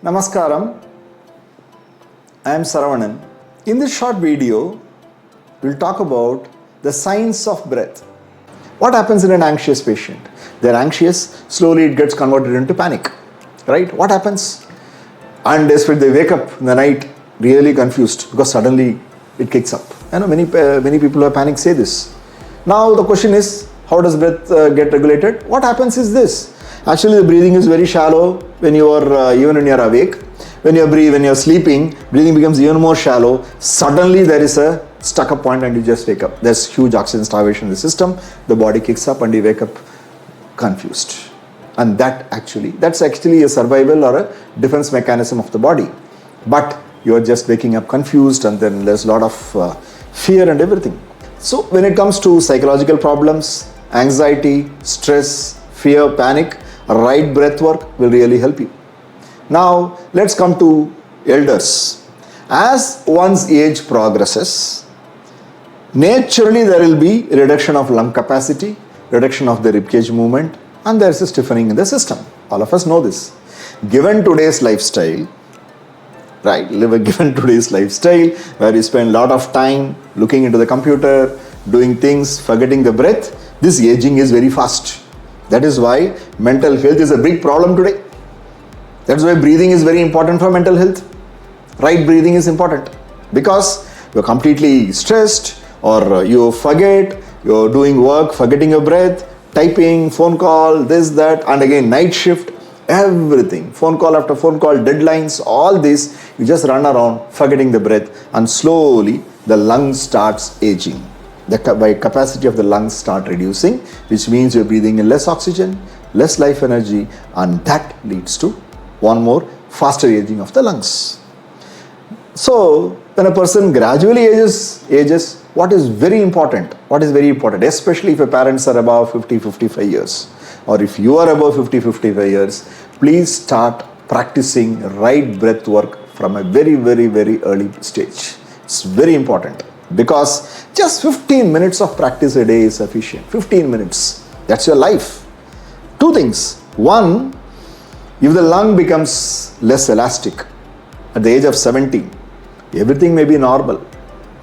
Namaskaram, I am Saravanan. In this short video, we'll talk about the science of breath. What happens in an anxious patient? They're anxious, slowly it gets converted into panic, right? What happens? And desperate, they wake up in the night really confused because suddenly it kicks up. I know many people who have panic say this. Now the question is, how does breath get regulated? What happens is this. Actually, the breathing is very shallow when you are even when you are awake. When you're sleeping, breathing becomes even more shallow. Suddenly there is a stuck up point and you just wake up. There's huge oxygen starvation in the system. The body kicks up and you wake up confused. And that's actually a survival or a defense mechanism of the body. But you are just waking up confused, and then there's a lot of fear and everything. So when it comes to psychological problems, anxiety, stress, fear, panic, right breath work will really help you. Now let's come to elders. As one's age progresses, naturally there will be reduction of lung capacity, reduction of the ribcage movement, and there is a stiffening in the system. All of us know this. Given today's lifestyle, where we spend a lot of time looking into the computer, doing things, forgetting the breath, this aging is very fast. That is why mental health is a big problem today. That's why breathing is very important for mental health. Right breathing is important because you're completely stressed or you forget, you're doing work, forgetting your breath, typing, phone call, this, that, and again night shift, everything, phone call after phone call, deadlines, all this, you just run around forgetting the breath, and slowly the lung starts aging. The capacity of the lungs start reducing, which means you're breathing in less oxygen, less life energy, and that leads to one more faster aging of the lungs. So when a person gradually ages, what is very important, especially if your parents are above 50-55 years, or if you are above 50-55 years, please start practicing right breath work from a very, very, very early stage. It's very important because just 15 minutes of practice a day is sufficient. 15 minutes, that's your life. Two things. One, if the lung becomes less elastic at the age of 70, everything may be normal,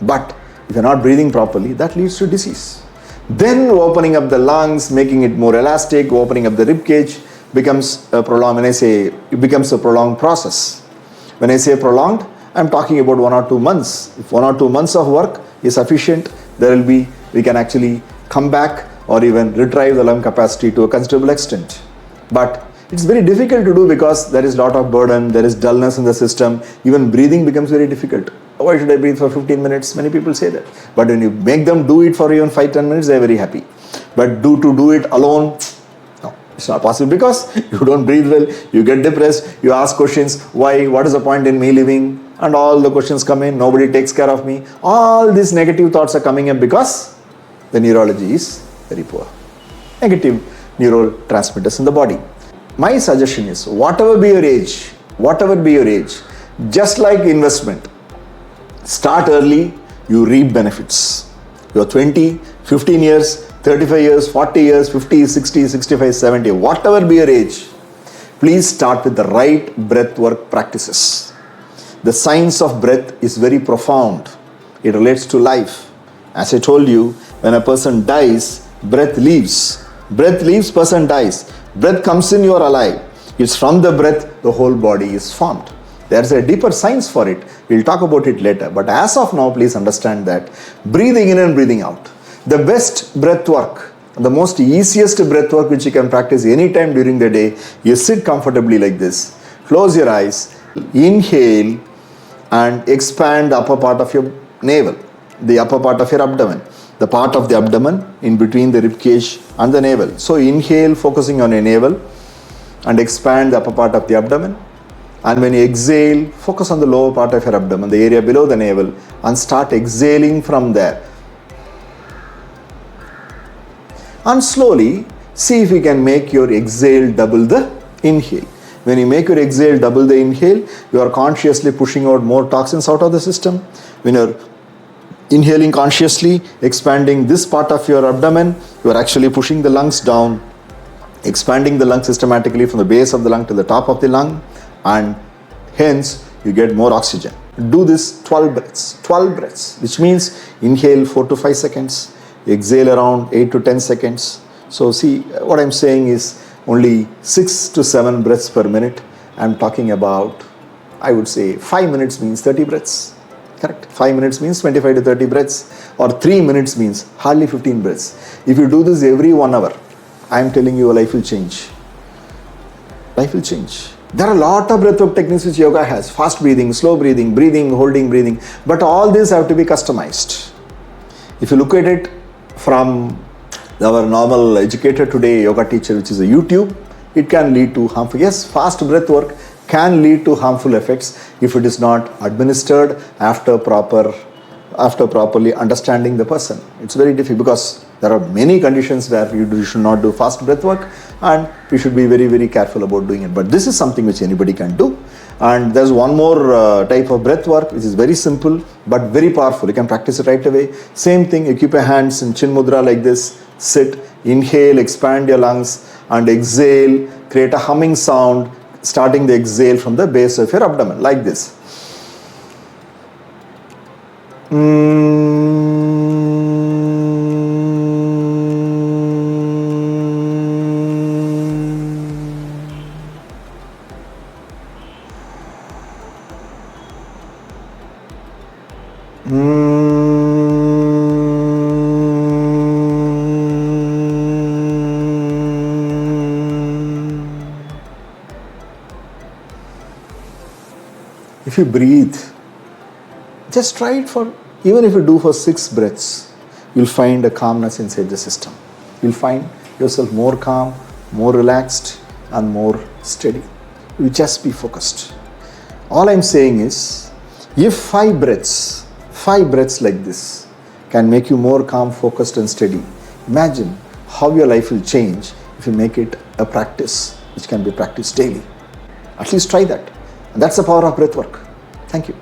but if you're not breathing properly, that leads to disease. Then opening up the lungs, making it more elastic, opening up the rib cage becomes a prolonged, it becomes a prolonged process. When I say prolonged, I'm talking about 1 or 2 months. If 1 or 2 months of work is sufficient, we can actually come back or even retrieve the lung capacity to a considerable extent. But it's very difficult to do because there is a lot of burden, there is dullness in the system, even breathing becomes very difficult. Why should I breathe for 15 minutes? Many people say that. But when you make them do it for even 5-10 minutes, they are very happy. But to do it alone, no, it's not possible because you don't breathe well, you get depressed, you ask questions, why, what is the point in me living? And all the questions come in, nobody takes care of me. All these negative thoughts are coming up because the neurology is very poor. Negative neurotransmitters in the body. My suggestion is, whatever be your age, just like investment, start early, you reap benefits. You're 20, 15 years, 35 years, 40 years, 50, 60, 65, 70, whatever be your age, please start with the right breath work practices. The science of breath is very profound. It relates to life. As I told you, when a person dies, breath leaves. Breath leaves, person dies. Breath comes in, you are alive. It's from the breath, the whole body is formed. There's a deeper science for it. We'll talk about it later. But as of now, please understand that breathing in and breathing out. The best breath work, the most easiest breath work which you can practice anytime during the day, you sit comfortably like this. Close your eyes, inhale and expand the upper part of your navel, the upper part of your abdomen, the part of the abdomen in between the rib cage and the navel. So inhale, focusing on your navel, and expand the upper part of the abdomen. And when you exhale, focus on the lower part of your abdomen, the area below the navel, and start exhaling from there. And slowly see if you can make your exhale double the inhale. When you make your exhale double the inhale, you are consciously pushing out more toxins out of the system. When you're inhaling consciously, expanding this part of your abdomen, you are actually pushing the lungs down, expanding the lung systematically from the base of the lung to the top of the lung, and Hence, you get more oxygen. Do this 12 breaths, which means inhale 4 to 5 seconds, exhale around 8 to 10 seconds. So see, what I'm saying is only 6 to 7 breaths per minute. I'm talking about, I would say 5 minutes means 30 breaths. Correct? 5 minutes means 25 to 30 breaths, or 3 minutes means hardly 15 breaths. If you do this every 1 hour, I'm telling you, your life will change. Life will change. There are a lot of breathwork techniques which yoga has. Fast breathing, slow breathing, breathing, holding, breathing. But all these have to be customized. If you look at it from our normal educator today, yoga teacher, which is a YouTube, it can lead to harmful. Yes, fast breath work can lead to harmful effects if it is not administered after properly understanding the person. It's very difficult because there are many conditions where you should not do fast breath work, and you should be very, very careful about doing it. But this is something which anybody can do. And there's one more type of breath work which is very simple but very powerful. You can practice it right away. Same thing, you keep your hands in chin mudra like this, sit, inhale, expand your lungs, and exhale, create a humming sound, starting the exhale from the base of your abdomen like this. If you breathe, just try it for, even if you do for 6 breaths, you'll find a calmness inside the system. You'll find yourself more calm, more relaxed, and more steady. You just be focused. All I'm saying is, if 5 breaths like this can make you more calm, focused, and steady, imagine how your life will change if you make it a practice which can be practiced daily. At least try that. And that's the power of breath work. Thank you.